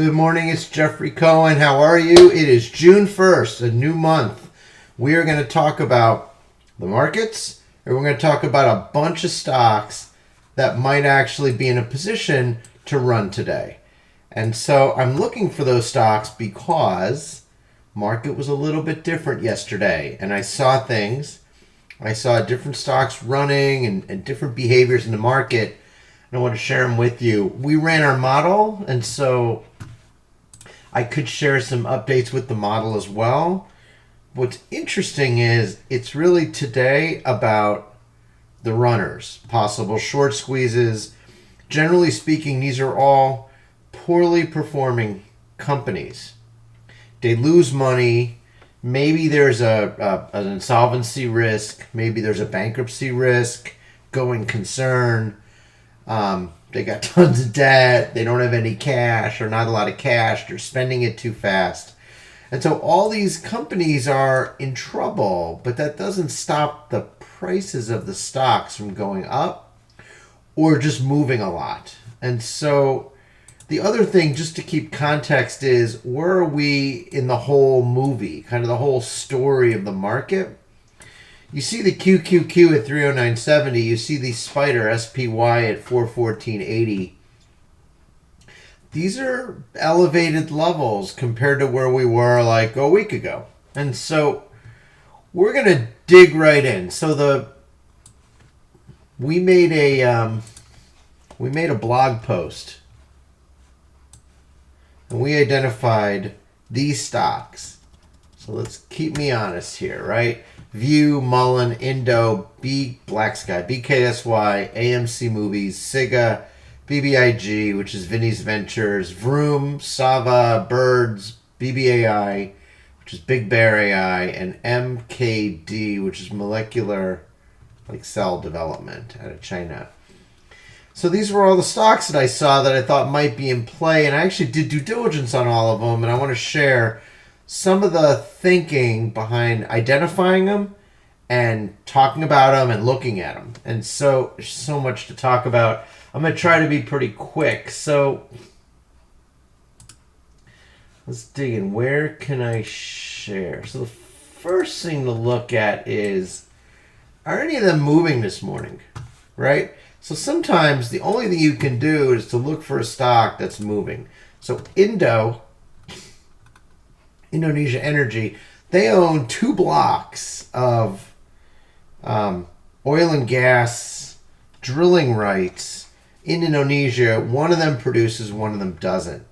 Good morning, it's Jeffrey Cohen. How are you? It is June 1st, a new month. We are going to talk about the markets, and we're going to talk about a bunch of stocks that might actually be in a position to run today. And so I'm looking for those stocks because market was a little bit different yesterday, and I saw things. I saw different stocks running and different behaviors in the market, and I want to share them with you. We ran our model, and so I could share some updates with the model as well. What's interesting is it's really today about the runners, possible short squeezes. Generally speaking, these are all poorly performing companies. They lose money. Maybe there's an insolvency risk. Maybe there's a bankruptcy risk, going concern. They got tons of debt. They don't have any cash or not a lot of cash. They're spending it too fast. And so all these companies are in trouble, but that doesn't stop the prices of the stocks from going up or just moving a lot. And so the other thing, just to keep context, is where are we in the whole movie, kind of the whole story of the market? You see the QQQ at 309.70. You see the spider SPY at 414.80. These are elevated levels compared to where we were like a week ago. And so we're going to dig right in. So we made a blog post, and we identified these stocks. So let's keep me honest here, right? View, MULN, INDO, Black Sky, BKSY, AMC Movies, SIGA, BBIG, which is Vinny's Ventures, Vroom, SAVA, Birds, BBAI, which is Big Bear AI, and MKD, which is Molecular Cell Development out of China. So these were all the stocks that I saw that I thought might be in play, and I actually did due diligence on all of them, and I want to share some of the thinking behind identifying them and talking about them and looking at them. And so there's so much to talk about. I'm going to try to be pretty quick. So let's dig in. Where can I share? So the first thing to look at is, are any of them moving this morning? Right? So sometimes the only thing you can do is to look for a stock that's moving. So INDO, Indonesia Energy, they own 2 blocks of oil and gas drilling rights in Indonesia. One of them produces, one of them doesn't.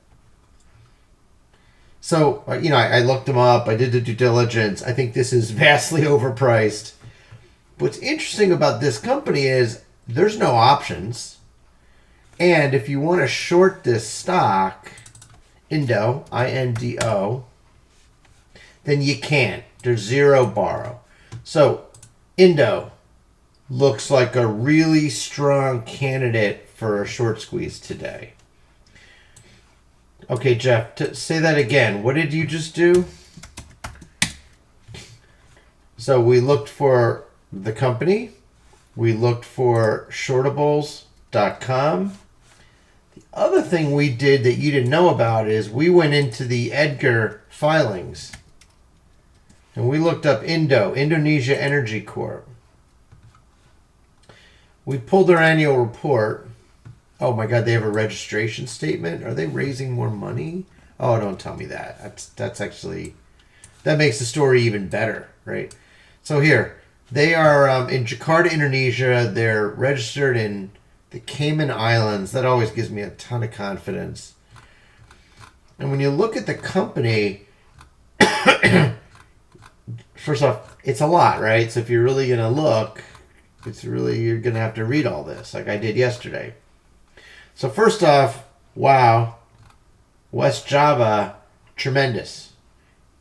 So, I looked them up. I did the due diligence. I think this is vastly overpriced. What's interesting about this company is there's no options. And if you want to short this stock, INDO, INDO, then you can't. There's zero borrow. So INDO looks like a really strong candidate for a short squeeze today. Okay, Jeff, say that again. What did you just do? So we looked for the company. We looked for shortables.com. The other thing we did that you didn't know about is we went into the Edgar filings. And we looked up INDO, Indonesia Energy Corp. We pulled their annual report. Oh my God, they have a registration statement. Are they raising more money? Oh, don't tell me that. That's actually, that makes the story even better, right? So here, they are in Jakarta, Indonesia. They're registered in the Cayman Islands. That always gives me a ton of confidence. And when you look at the company, first off, it's a lot, right? So if you're really going to look, you're going to have to read all this like I did yesterday. So first off, wow, West Java, tremendous.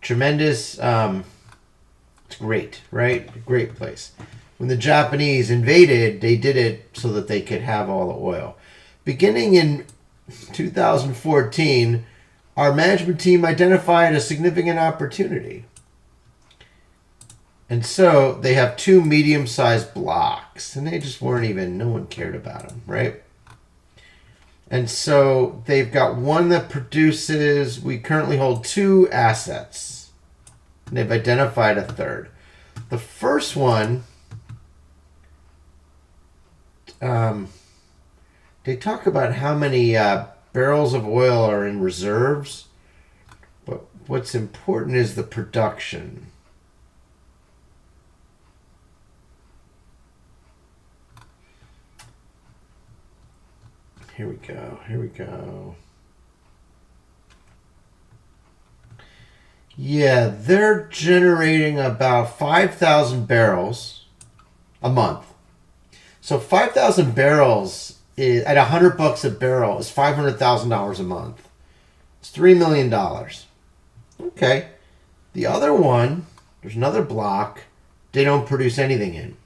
Tremendous, it's great, right? Great place. When the Japanese invaded, they did it so that they could have all the oil. Beginning in 2014, our management team identified a significant opportunity. And so they have 2 medium-sized blocks, and they just weren't even, no one cared about them, right? And so they've got one that produces, we currently hold 2 assets. And they've identified a third. The first one, they talk about how many barrels of oil are in reserves. But what's important is the production. Here we go. Here we go. Yeah, they're generating about 5,000 barrels a month. So 5,000 barrels is, at $100 a barrel is $500,000 a month. It's $3 million. Okay. The other one, there's another block they don't produce anything in.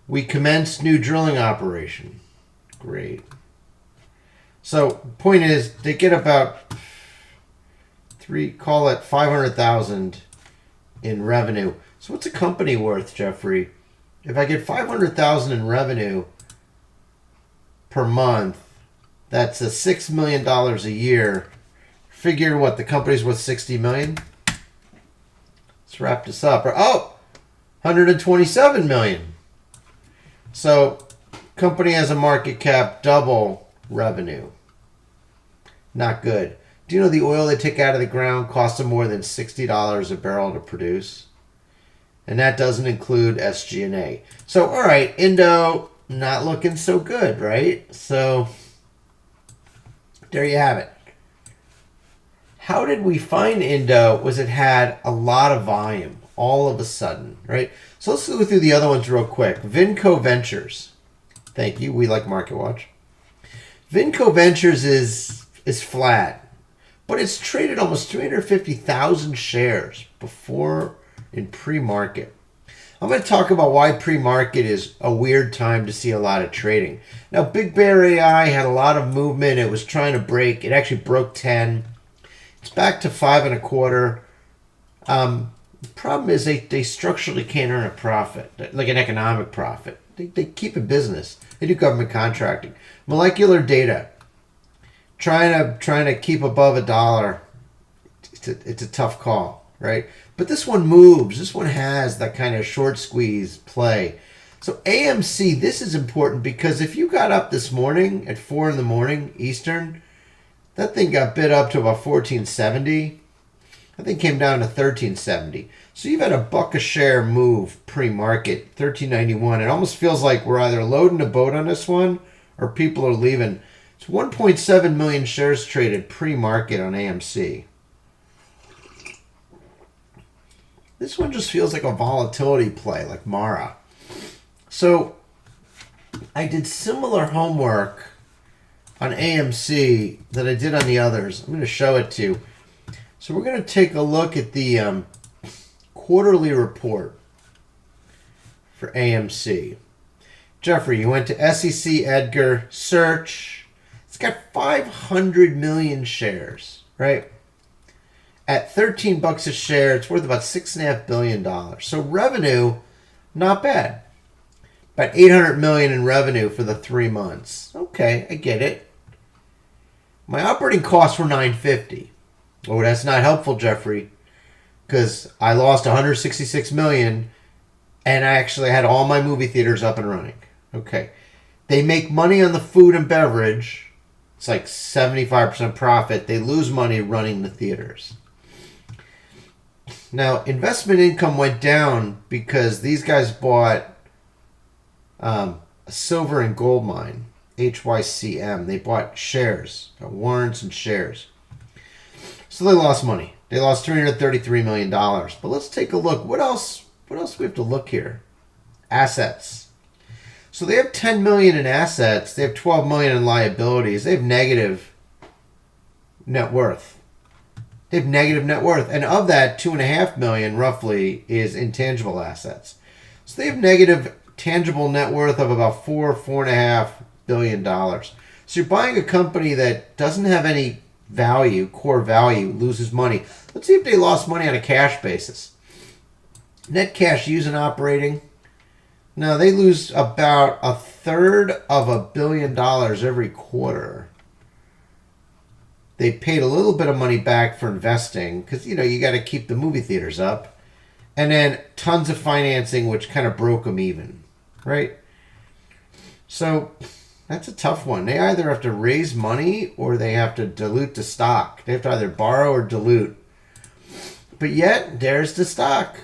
We commenced new drilling operation. Great. So point is, they get about call it 500,000 in revenue. So what's a company worth, Jeffrey? If I get 500,000 in revenue per month, that's a $6 million a year. Figure what the company's worth, 60 million. Let's wrap this up. Oh, 127 million. So company has a market cap double revenue. Not good. Do you know the oil they take out of the ground costs them more than $60 a barrel to produce? And that doesn't include SG&A. So, all right, Indo, not looking so good, right? So, there you have it. How did we find Indo? Was it had a lot of volume all of a sudden, right? So let's go through the other ones real quick. Vinco Ventures. Thank you. We like MarketWatch. Vinco Ventures is flat. But it's traded almost 350,000 shares before in pre-market. I'm going to talk about why pre-market is a weird time to see a lot of trading. Now, Big Bear AI had a lot of movement. It was trying to break. It actually broke 10. It's back to 5.25. The problem is they structurally can't earn a profit, like an economic profit. They keep a business. They do government contracting. Molecular data. Trying to keep above $1, it's a tough call, right? But this one moves. This one has that kind of short squeeze play. So AMC, this is important because if you got up this morning at 4 in the morning Eastern, that thing got bid up to about 1470. I think came down to 1370. So you've had a buck a share move pre-market, 1391. It almost feels like we're either loading a boat on this one or people are leaving. It's 1.7 million shares traded pre-market on AMC. This one just feels like a volatility play, like Mara. So I did similar homework on AMC that I did on the others. I'm going to show it to you. So we're going to take a look at the quarterly report for AMC. Jeffrey, you went to SEC, Edgar, search. It's got 500 million shares, right? At $13 a share, it's worth about $6.5 billion. So revenue, not bad. About 800 million in revenue for the 3 months. Okay, I get it. My operating costs were 950. Oh, that's not helpful, Jeffrey, because I lost 166 million, and I actually had all my movie theaters up and running. Okay, they make money on the food and beverage. It's like 75% profit. They lose money running the theaters. Now, investment income went down because these guys bought a silver and gold mine, HYCM. They bought shares, warrants and shares. So they lost money. They lost $333 million. But let's take a look. What else do we have to look here? Assets. So they have 10 million in assets. They have 12 million in liabilities. They have negative net worth. They have negative net worth. And of that, 2.5 million roughly is intangible assets. So they have negative tangible net worth of about $4.5 billion. So you're buying a company that doesn't have any value, core value, loses money. Let's see if they lost money on a cash basis. Net cash used in operating, No, they lose about $1/3 billion every quarter. They paid a little bit of money back for investing because, you got to keep the movie theaters up. And then tons of financing, which kind of broke them even, right? So that's a tough one. They either have to raise money or they have to dilute the stock. They have to either borrow or dilute. But yet, there's the stock,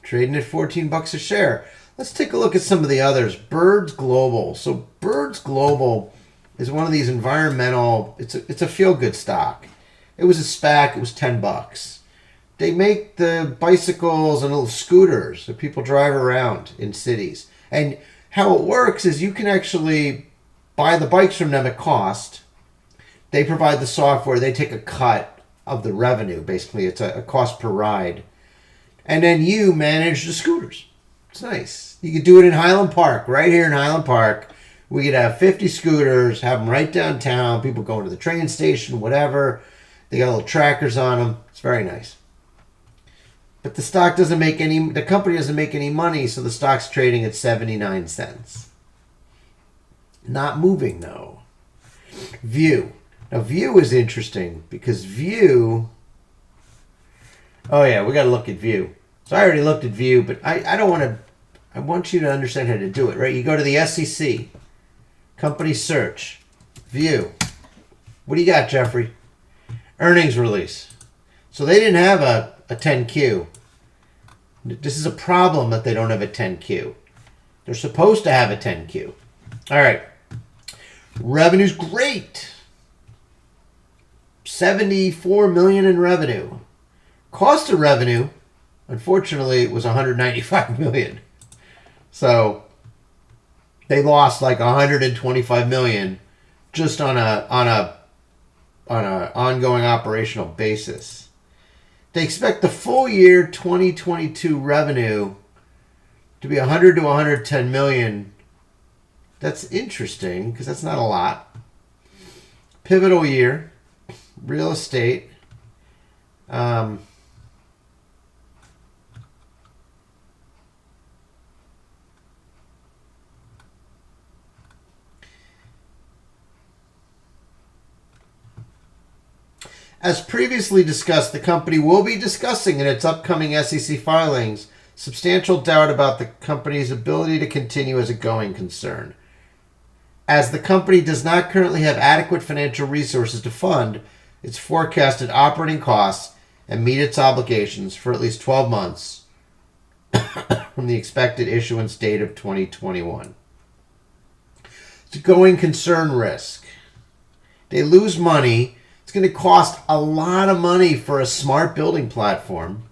trading at $14 a share. Let's take a look at some of the others. Birds Global. So Birds Global is one of these environmental, it's a feel-good stock. It was a SPAC. It was $10. They make the bicycles and little scooters that people drive around in cities. And how it works is you can actually buy the bikes from them at cost. They provide the software. They take a cut of the revenue. Basically, it's a cost per ride. And then you manage the scooters. It's nice. You could do it in Highland Park, right here in Highland Park. We could have 50 scooters, have them right downtown. People going to the train station, whatever. They got little trackers on them. It's very nice. But the stock doesn't make the company doesn't make any money, so the stock's trading at 79 cents. Not moving, though. View. Now, View is interesting because View... Oh, yeah, we got to look at View. So I already looked at View, but I don't want to... I want you to understand how to do it, right? You go to the SEC, company search, View. What do you got, Jeffrey? Earnings release. So they didn't have a 10Q. This is a problem that they don't have a 10Q. They're supposed to have a 10Q. All right. Revenue's great. $74 million in revenue. Cost of revenue, unfortunately, it was $195 million. So they lost like $125 million just on a ongoing operational basis. They expect the full year 2022 revenue to be 100 to 110 million. That's interesting because that's not a lot. Pivotal year, real estate. As previously discussed, the company will be discussing in its upcoming SEC filings substantial doubt about the company's ability to continue as a going concern. As the company does not currently have adequate financial resources to fund its forecasted operating costs and meet its obligations for at least 12 months from the expected issuance date of 2021. It's a going concern risk. They lose money. It's going to cost a lot of money for a smart building platform,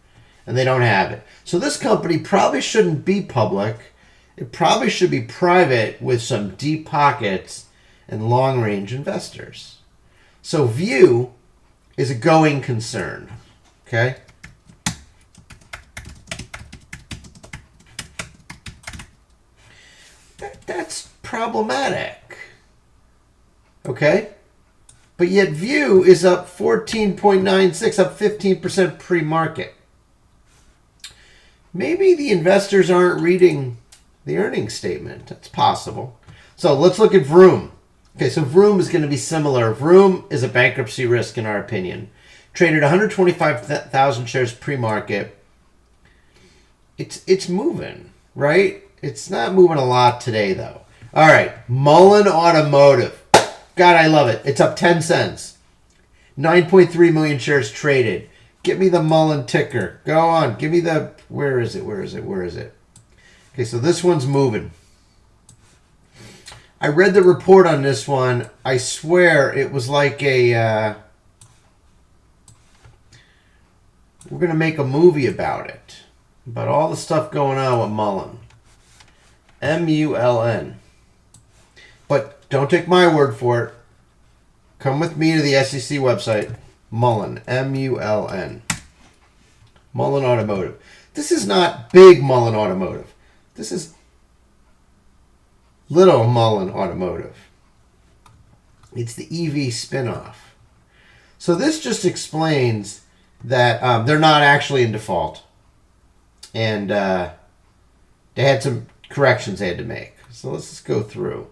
and they don't have it. So this company probably shouldn't be public. It probably should be private with some deep pockets and long-range investors. So View is a going concern, okay? That's problematic, okay? But yet View is up 14.96, up 15% pre-market. Maybe the investors aren't reading the earnings statement. That's possible. So let's look at Vroom. Okay, so Vroom is going to be similar. Vroom is a bankruptcy risk in our opinion. Traded 125,000 shares pre-market. It's moving, right? It's not moving a lot today, though. All right, MULN Automotive. God, I love it. It's up 10 cents. 9.3 million shares traded. Get me the MULN ticker. Go on. Give me the... Where is it? Okay, so this one's moving. I read the report on this one. I swear it was like a... we're going to make a movie about it. About all the stuff going on with MULN. MULN. But don't take my word for it. Come with me to the SEC website. MULN. MULN. MULN Automotive. This is not big MULN Automotive. This is little MULN Automotive. It's the EV spinoff. So this just explains that they're not actually in default. And they had some corrections they had to make. So let's just go through.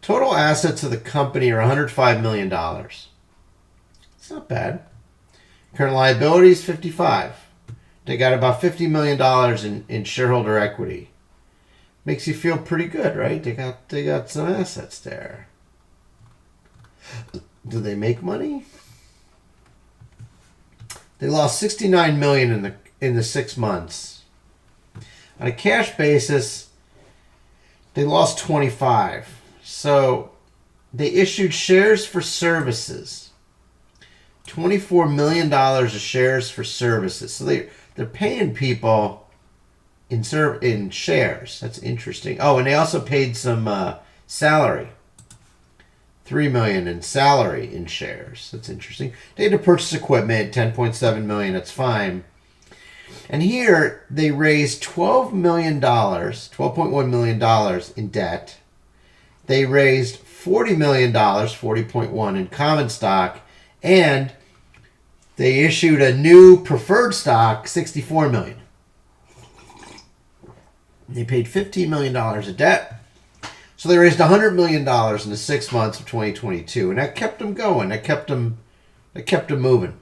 Total assets of the company are $105 million. It's not bad. Current liabilities, $55. They got about $50 million in shareholder equity. Makes you feel pretty good, right? They got some assets there. Do they make money? They lost $69 million in the 6 months. On a cash basis, they lost 25. So they issued shares for services. $24 million of shares for services. So they're paying people in shares. That's interesting. Oh, and they also paid some salary. $3 million in salary in shares. That's interesting. They had to purchase equipment, $10.7 million. That's fine. And here they raised $12 million, $12.1 million in debt. They raised $40 million, $40.1 in common stock, and they issued a new preferred stock, $64 million. They paid $15 million of debt. So they raised $100 million in the 6 months of 2022, and that kept them going. That kept them moving.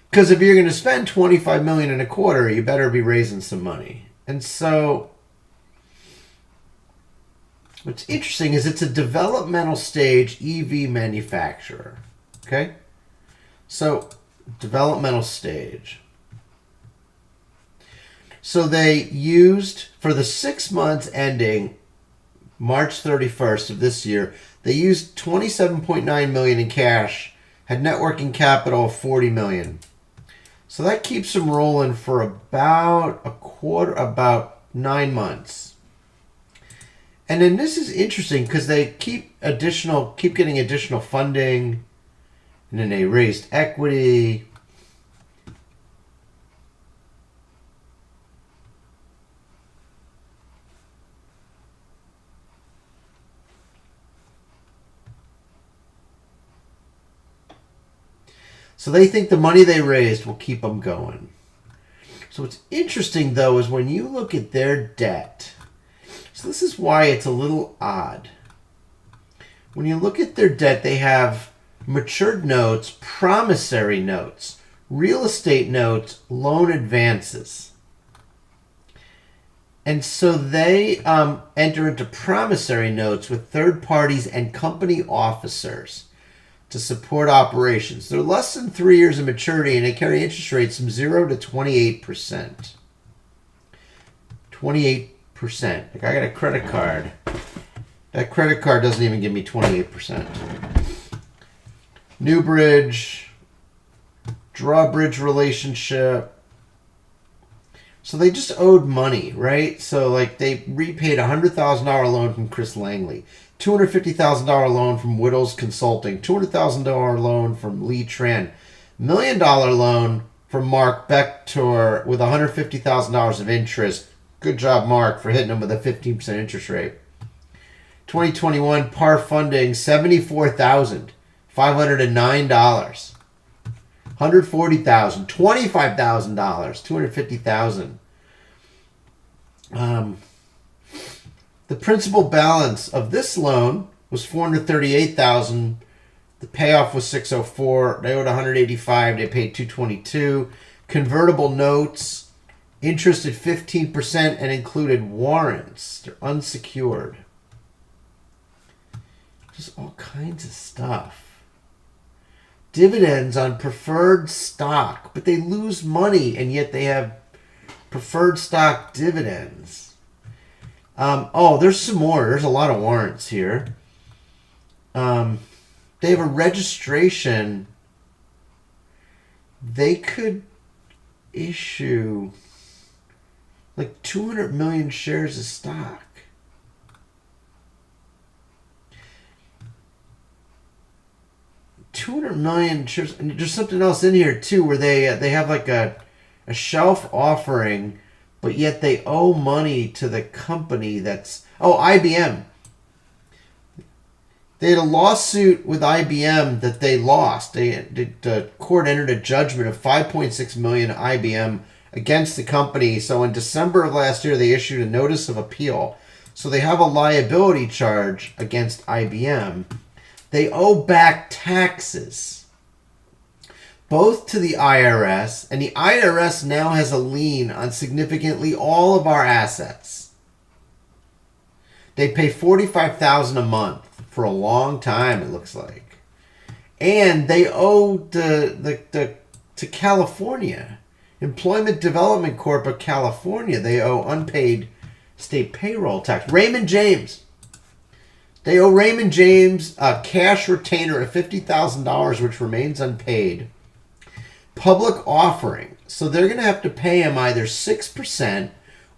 Because if you're going to spend $25 million in a quarter, you better be raising some money. And so what's interesting is it's a developmental stage EV manufacturer. Okay? So developmental stage. So they used, for the 6 months ending March 31st of this year, they used $27.9 million in cash, had net working capital of $40 million. So that keeps them rolling for about 9 months. And then this is interesting because they keep getting additional funding, and then they raised equity. So they think the money they raised will keep them going. So what's interesting, though, is when you look at their debt. So this is why it's a little odd. When you look at their debt, they have matured notes, promissory notes, real estate notes, loan advances. And so they enter into promissory notes with third parties and company officers to support operations. They're less than 3 years of maturity, and they carry interest rates from 0 to 28%. 28%. Like, I got a credit card. That credit card doesn't even give me 28%. Newbridge, drawbridge relationship. So they just owed money, right? So like they repaid a $100,000 loan from Chris Langley, $250,000 loan from Whittles Consulting, $200,000 loan from Lee Tran, $1 million loan from Mark Becktor with $150,000 of interest. Good job, Mark, for hitting him with a 15% interest rate. 2021 par funding, $74,509. $140,000, $25,000, $250,000. The principal balance of this loan was $438,000. The payoff was $604. They owed $185. They paid $222. Convertible notes, interest at 15% and included warrants. They're unsecured. Just all kinds of stuff. Dividends on preferred stock, but they lose money, and yet they have preferred stock dividends. There's some more. There's a lot of warrants here. They have a registration. They could issue like 200 million shares of stock. $200 million shares. And there's something else in here too, where they have like a shelf offering, but yet they owe money to the company that's IBM. They had a lawsuit with IBM that they lost. The court entered a judgment of $5.6 million IBM against the company. So in December of last year, they issued a notice of appeal. So they have a liability charge against IBM. They owe back taxes, both to the IRS, and the IRS now has a lien on significantly all of our assets. They pay $45,000 a month for a long time, it looks like. And they owe to California, Employment Development Corp of California, they owe unpaid state payroll tax. Raymond James. They owe Raymond James a cash retainer of $50,000, which remains unpaid. Public offering. So they're going to have to pay him either 6%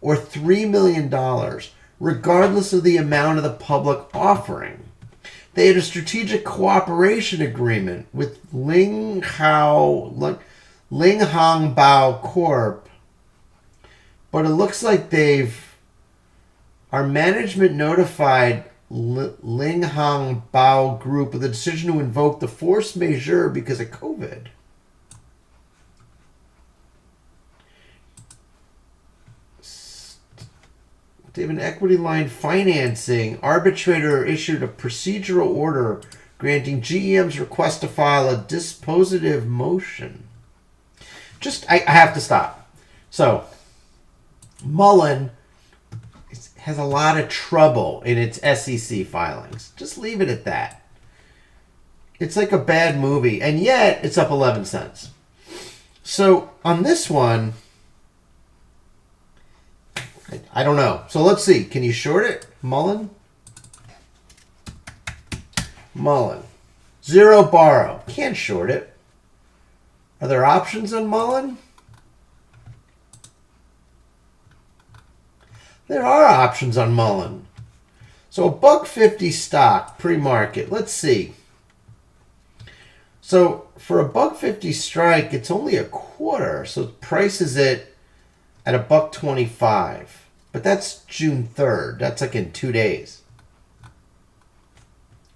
or $3 million, regardless of the amount of the public offering. They had a strategic cooperation agreement with Ling Hong Bao Corp, but it looks like our management notified Ling Hong Bao Group of the decision to invoke the force majeure because of COVID. They have an equity line financing. Arbitrator issued a procedural order granting GEM's request to file a dispositive motion. I have to stop. So, MULN has a lot of trouble in its SEC filings. Just leave it at that. It's like a bad movie, and yet it's up 11 cents. So, on this one, I don't know. So let's see. Can you short it? MULN? MULN. Zero borrow. Can't short it. Are there options on MULN? There are options on MULN. So $1.50 stock pre-market. Let's see. So for $1.50 strike, it's only a quarter. So it prices it at $1.25. But that's June 3rd. That's like in 2 days.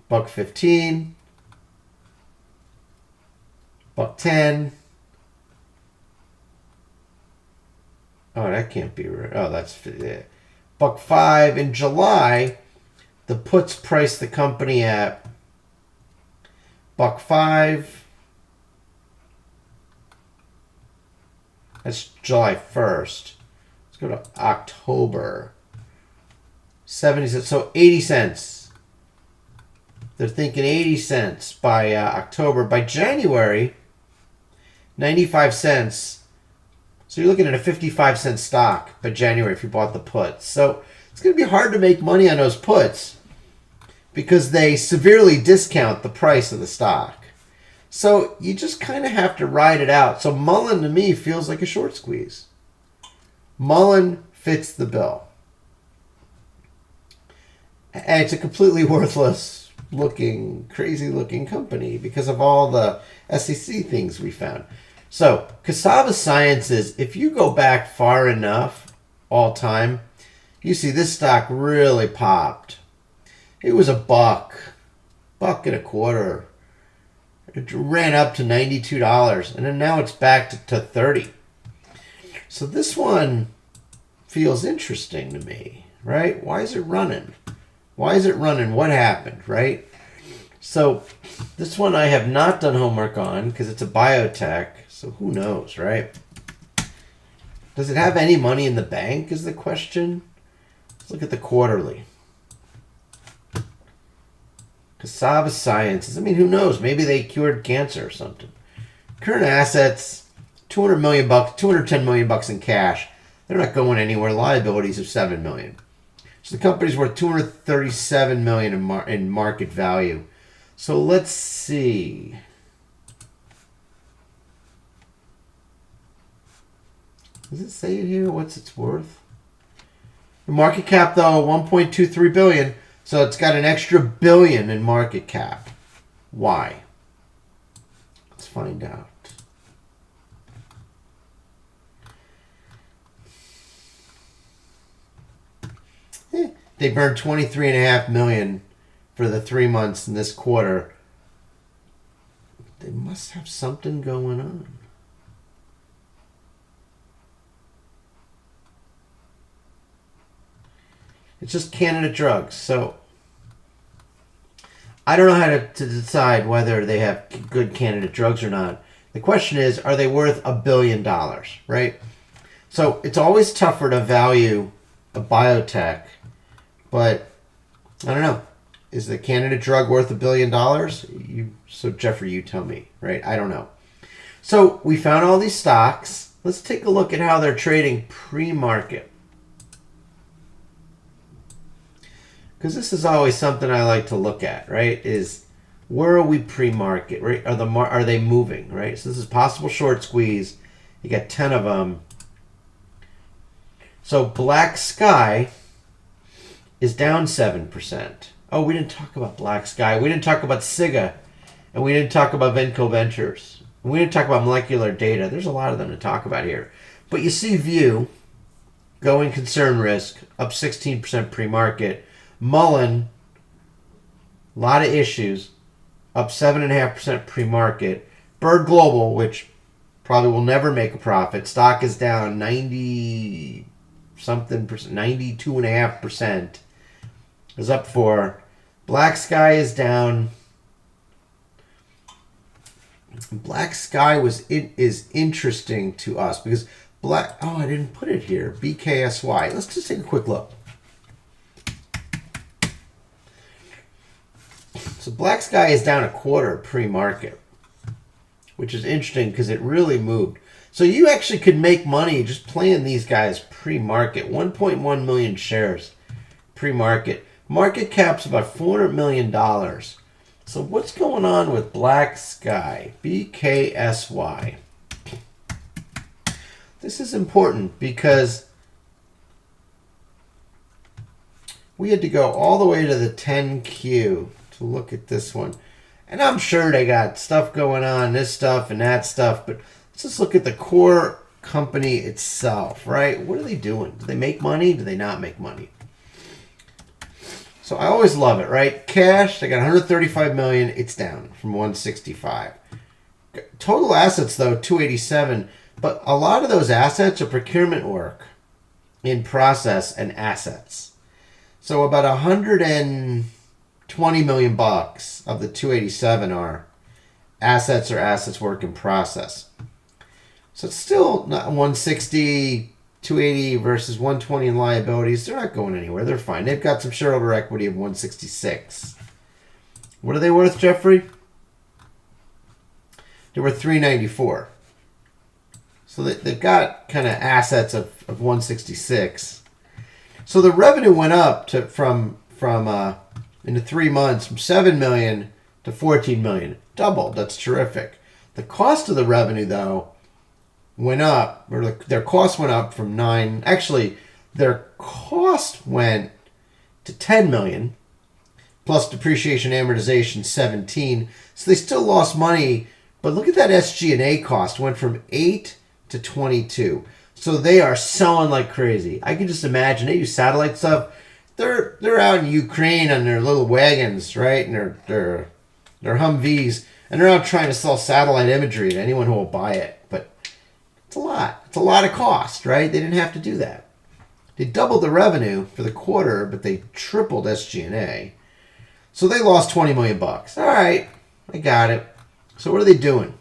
$1.15. $1.10. Oh, that can't be right. Oh, that's $1.05. In July, the puts priced the company at $1.05. That's July 1st. Let's go to October. 70 cents. So 80 cents. They're thinking 80 cents by October. By January, 95 cents. So you're looking at a 55-cent stock by January if you bought the puts. So it's going to be hard to make money on those puts because they severely discount the price of the stock. So you just kind of have to ride it out. So MULN to me feels like a short squeeze. MULN fits the bill. And it's a completely worthless looking, crazy looking company because of all the SEC things we found. So Cassava Sciences, if you go back far enough all time, you see this stock really popped. It was $1.25. It ran up to $92, and then now it's back to $30. So this one feels interesting to me, right? Why is it running? Why is it running? What happened, right? So this one I have not done homework on because it's a biotech, so who knows, right? Does it have any money in the bank is the question. Let's look at the quarterly. Cassava Sciences. I mean, who knows? Maybe they cured cancer or something. Current assets, $200 million, $210 million in cash. They're not going anywhere. Liabilities of $7 million. So the company's worth $237 million in market value. So let's see. Does it say it here? What's its worth? The market cap, though, $1.23 billion. So it's got an extra billion in market cap. Why? Let's find out. They burned $23.5 million for the 3 months in this quarter. They must have something going on. It's just candidate drugs. So I don't know how to decide whether they have good candidate drugs or not. The question is, are they worth $1 billion, right? So it's always tougher to value a biotech, but I don't know. Is the candidate drug worth $1 billion? So Jeffrey, you tell me, right? I don't know. So we found all these stocks. Let's take a look at how they're trading pre-market. Because this is always something I like to look at, right? Is where are we pre-market, right? Are they moving, right? So this is possible short squeeze. You got 10 of them. So Black Sky is down 7%. Oh, we didn't talk about Black Sky. We didn't talk about SIGA. And we didn't talk about Venco Ventures. We didn't talk about molecular data. There's a lot of them to talk about here. But you see View, going concern risk, up 16% pre-market. MULN, a lot of issues, up 7.5% pre-market. Bird Global, which probably will never make a profit. Stock is down 90 something percent, 92.5%. Is up 4. Black Sky is down. Black Sky is interesting to us because I didn't put it here. BKSY. Let's just take a quick look. So Black Sky is down 1/4 pre-market, which is interesting because it really moved. So you actually could make money just playing these guys pre-market. 1.1 million shares pre-market. Market cap's about $400 million. So what's going on with Black Sky? BKSY. This is important because we had to go all the way to the 10Q to look at this one. And I'm sure they got stuff going on, this stuff and that stuff, but let's just look at the core company itself, right? What are they doing? Do they make money? Do they not make money? So I always love it, right? Cash, they got 135 million. It's down from 165. Total assets, though, 287. But a lot of those assets are procurement work in process and assets. So about 120 million bucks of the 287 are assets or assets work in process. So it's still not 160, 280 versus 120 in liabilities. They're not going anywhere. They're fine. They've got some shareholder equity of 166. What are they worth, Jeffrey? They were 394. So they've got kind of assets of 166. So the revenue went up from in the 3 months from 7 million to 14 million. Doubled. That's terrific. The cost of the revenue, though, went up, or their cost went up from 9. Actually, their cost went to 10 million plus depreciation amortization 17. So they still lost money, but look at that SG&A cost went from 8 to 22. So they are selling like crazy. I can just imagine they use satellite stuff. They're out in Ukraine on their little wagons, right? And their Humvees, and they're out trying to sell satellite imagery to anyone who will buy it. But it's a lot. It's a lot of cost, right? They didn't have to do that. They doubled the revenue for the quarter, but they tripled SG&A. So they lost 20 million bucks. All right, I got it. So what are they doing?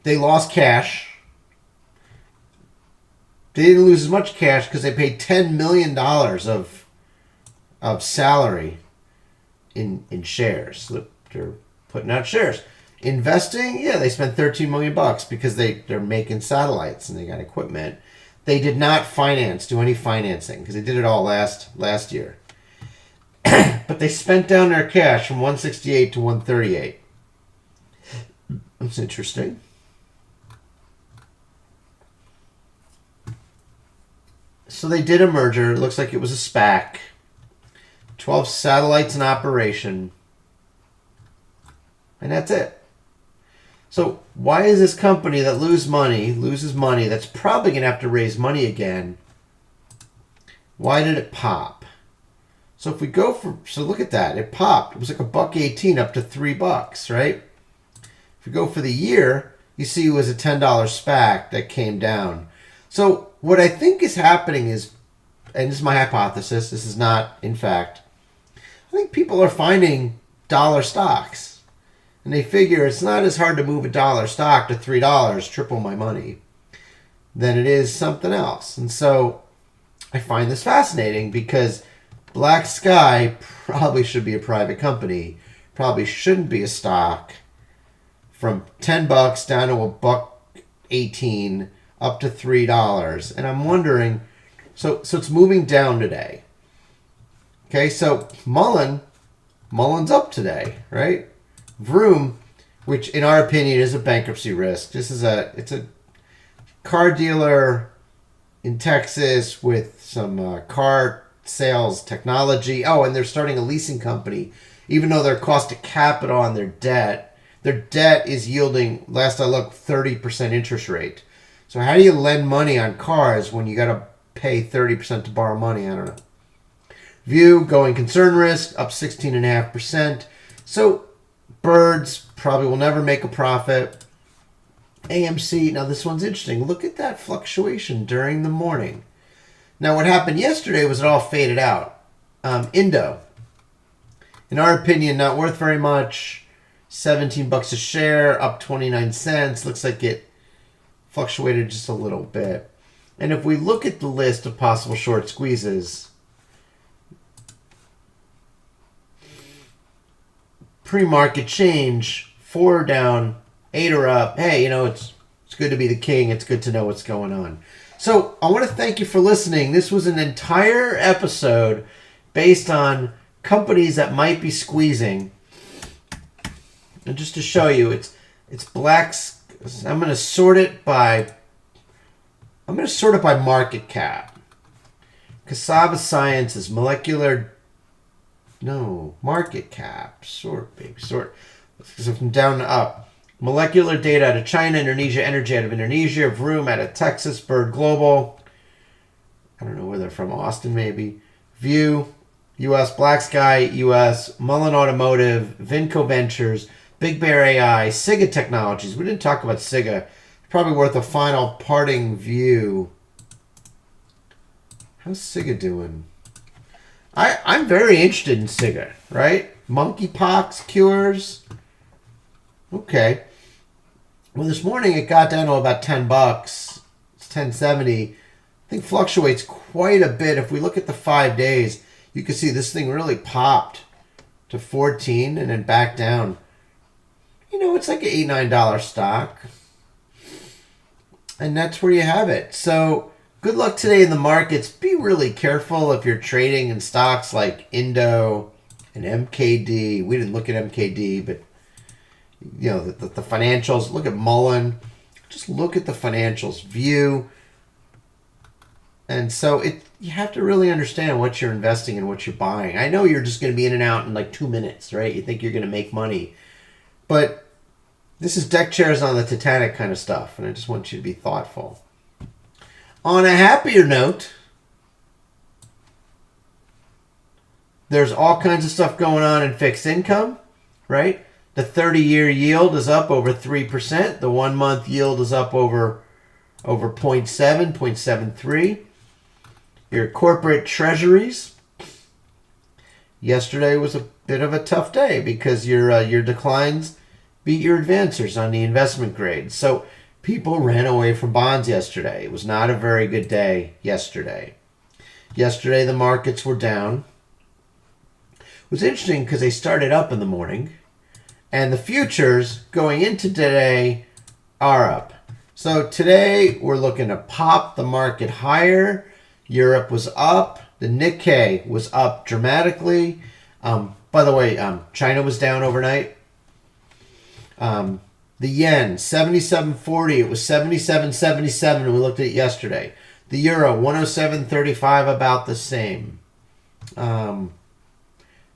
They lost cash. They didn't lose as much cash because they paid $10 million of salary in shares. So they're putting out shares. Investing, yeah, they spent 13 million bucks because they're making satellites and they got equipment. They did not do any financing because they did it all last year. But they spent down their cash from 168 to 138. That's interesting. So they did a merger. It looks like it was a SPAC. 12 satellites in operation. And that's it. So why is this company that loses money, that's probably going to have to raise money again, why did it pop? So if we go so look at that. It popped. It was like $1.18 up to $3, right? If we go for the year, you see it was a $10 SPAC that came down. So what I think is happening is and this is my hypothesis, this is not in fact, I think people are finding dollar stocks. And they figure it's not as hard to move a dollar stock to $3, triple my money, than it is something else. And so I find this fascinating because Black Sky probably should be a private company, probably shouldn't be a stock, from $10 down to $1.18 up to $3. And I'm wondering, so it's moving down today. Okay, so MULN's up today, right? Vroom, which in our opinion is a bankruptcy risk. It's a car dealer in Texas with some car sales technology. Oh, and they're starting a leasing company. Even though their cost of capital on their debt is yielding, last I looked, 30% interest rate. So how do you lend money on cars when you got to pay 30% to borrow money? I don't know. View, going concern risk, up 16.5%. So birds probably will never make a profit. AMC, now this one's interesting. Look at that fluctuation during the morning. Now what happened yesterday was it all faded out. INDO, in our opinion, not worth very much. $17 a share, up 29 cents. Looks like it fluctuated just a little bit. And if we look at the list of possible short squeezes, pre-market change, 4 are down, 8 are up. Hey, it's good to be the king. It's good to know what's going on. So I want to thank you for listening. This was an entire episode based on companies that might be squeezing. And just to show you, it's blacks. I'm going to sort it by market cap. SAVA Science is market cap. Sort, baby, sort. So from down to up. Molecular data out of China, Indonesia, energy out of Indonesia, Vroom out of Texas, Bird Global. I don't know where they're from, Austin maybe. View, U.S., Black Sky, U.S., MULN Automotive, Vinco Ventures, Big Bear AI, SIGA Technologies. We didn't talk about SIGA. Probably worth a final parting view. How's SIGA doing? I'm very interested in SIGA, right? Monkeypox cures. Okay. Well, this morning it got down to about $10. It's $10.70. I think fluctuates quite a bit. If we look at the 5 days, you can see this thing really popped to 14 and then back down. It's like an $8, $9 stock. And that's where you have it. So good luck today in the markets. Be really careful if you're trading in stocks like INDO and MKD. We didn't look at MKD, but the financials. Look at MULN. Just look at the financials. View. And so you have to really understand what you're investing in, what you're buying. I know you're just going to be in and out in like 2 minutes, right? You think you're going to make money. But this is deck chairs on the Titanic kind of stuff, and I just want you to be thoughtful. On a happier note, there's all kinds of stuff going on in fixed income, right? The 30-year yield is up over 3%. The 1-month yield is up over 0.7, 0.73. Your corporate treasuries. Yesterday was a bit of a tough day because your declines beat your advancers on the investment grade. So people ran away from bonds yesterday. It was not a very good day yesterday. Yesterday the markets were down. It was interesting because they started up in the morning. And the futures going into today are up. So today we're looking to pop the market higher. Europe was up. The Nikkei was up dramatically. By the way, China was down overnight. The yen, 77.40. It was 77.77 when we looked at it yesterday. The euro, 107.35, about the same.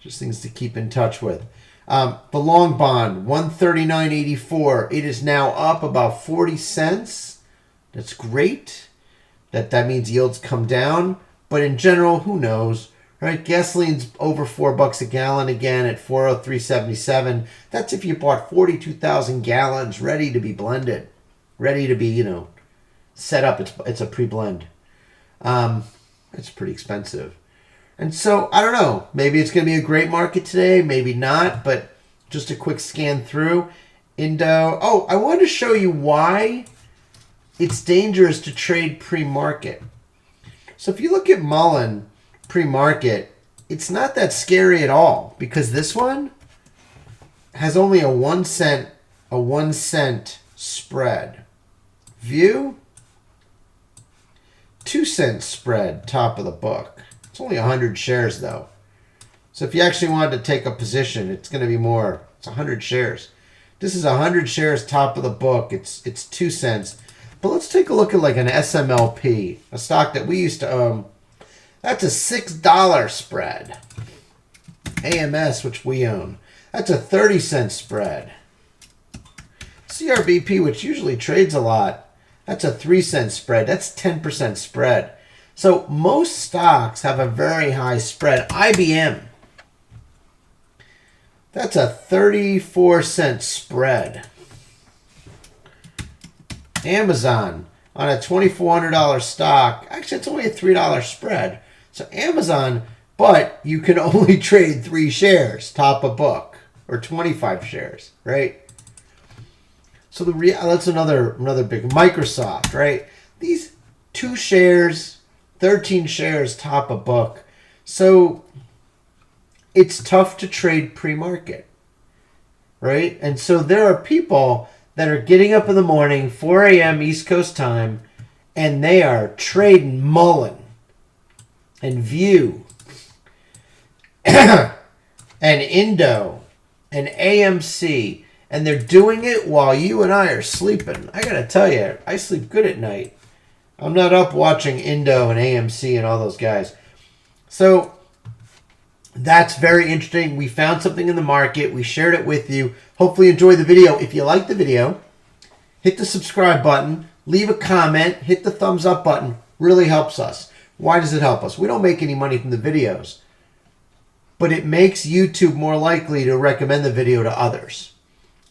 Just things to keep in touch with. The long bond, 139.84. It is now up about 40 cents. That's great. That means yields come down. But in general, who knows? Right? Gasoline's over $4 a gallon again at 403.77. That's if you bought 42,000 gallons ready to be blended, ready to be, set up. It's a pre-blend. It's pretty expensive. And so, I don't know. Maybe it's going to be a great market today. Maybe not. But just a quick scan through. INDO. Oh, I wanted to show you why it's dangerous to trade pre-market. So if you look at MULN pre-market, it's not that scary at all. Because this one has only a 1 cent spread. View, 2 cent spread, top of the book. It's only 100 shares though. So if you actually wanted to take a position, it's going to be more. It's 100 shares. This is 100 shares, top of the book. It's 2 cents. But let's take a look at like an SMLP, a stock that we used to own. That's a $6 spread. AMS, which we own, that's a 30-cent spread. CRBP, which usually trades a lot, that's a 3-cent spread. That's 10% spread. So most stocks have a very high spread. IBM, that's a 34-cent spread. Amazon, on a $2,400 stock, actually it's only a $3 spread. So Amazon, but you can only trade 3 shares, top of book, or 25 shares, right? So that's another big Microsoft, right? These 2 shares, 13 shares, top of book. So it's tough to trade pre-market, right? And so there are people that are getting up in the morning, 4 a.m. East Coast time, and they are trading MULN and View and INDO and AMC. And they're doing it while you and I are sleeping. I got to tell you, I sleep good at night. I'm not up watching INDO and AMC and all those guys. So that's very interesting. We found something in the market. We shared it with you. Hopefully you enjoyed the video. If you liked the video, hit the subscribe button. Leave a comment. Hit the thumbs up button. Really helps us. Why does it help us? We don't make any money from the videos. But it makes YouTube more likely to recommend the video to others.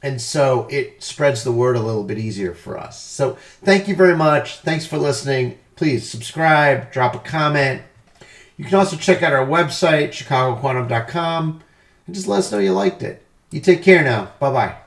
And so it spreads the word a little bit easier for us. So thank you very much. Thanks for listening. Please subscribe, drop a comment. You can also check out our website, chicagoquantum.com, and just let us know you liked it. You take care now. Bye-bye.